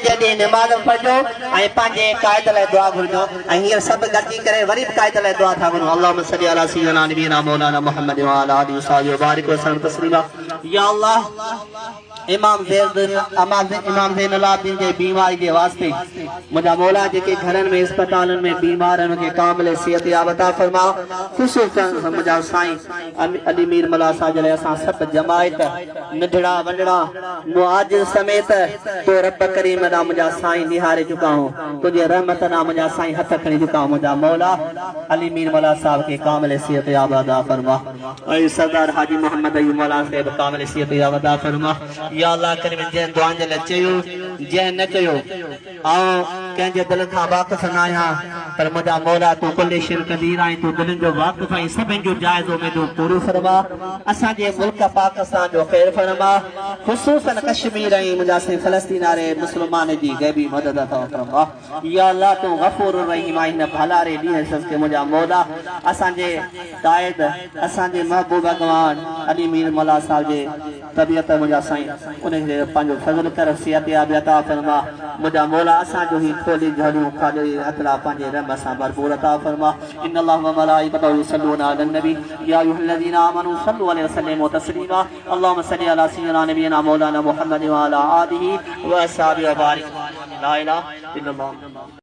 जॾहिं नमाज़ पढ़ो ऐं पंहिंजे क़ाइद लाइ दुआ घुरिजो ऐं हींअर सभु गॾिजी करे वरी बि क़ाइद लाइ दुआ था घुरूं अल्लाहुम्मा सल्ली अला सय्यिदना नबीना मौलाना मुहम्मद व अला आलिहि व सहबिहि व बारिक वसल्लम तस्लीमा या अल्लाह इमाम ज़ैन अलाउद्दीन के बीमारी के वास्ते मुझा मौला जेके घरनि में अस्पतालनि में बीमारनि खे कामिल सिहत याब अता फरमा ख़ुसूसन मुझा साईं अली मीर मला साहब जे लाइ असां सभु जमायत नंढड़ा वंढड़ा मुआजिर समेत तो रब करीम दा मुझा साईं निहारे चुका हूं तुझे रहमत ना मुझा साईं हथ खणी चुका हूं मुझा मौला अली मीर मला साहब के कामिल सिहत याब अता फरमा ऐं सरदार हाजी मोहम्मद अयूब मौला साहब कामिल सिहत याब अता फरमा या अल्लाह करीम जंहिं दुआनि जे लाइ चयो जंहिं न कयो ऐं कंहिंजे दिलि खां वाक़िफ़ न आहियां पर मुंहिंजा मौला तूं कुल शिर क़दीर आहीं तूं दिलनि जो वाक़िफ़ आहीं सभिनि जो जाइज़ो उमेदो पूरो फरमा असांजे मुल्क पाकिस्तान जो ख़ैर फरमा ख़ुसूसन कश्मीर ऐं मुंहिंजा साईं फ़लस्तीन वारे मुस्लमान जी गैबी मदद अता फरमा या अल्लाह तूं गफ़ूर रहीम आहीं हिन भलारे ॾींहं सदके मुंहिंजा मौला असांजे क़ाइद असांजे महबूब अॻवान अली मीर मौला साहब जे तबियत मुंहिंजा साईं उनखे पंहिंजो फज़ल कर सिहत याब अता फरमा मुंहिंजा मौला असांजो ही खोली झड़ियूं खाजो हथला पंहिंजे रहम सां भरपूर अता फरमा इन्नल्लाह व मलाइकतहु युसल्लूना अलन नबी या अय्युहल्लज़ीना आमनू सल्लु अलैहि व सल्लिमू तस्लीमा अल्लाहुम्मा सल्लि अला सय्यिदिना नबीना मौलाना मुहम्मद व अला आलिहि व अस्हाबिहि व बारिक ला इलाहा इल्लल्लाह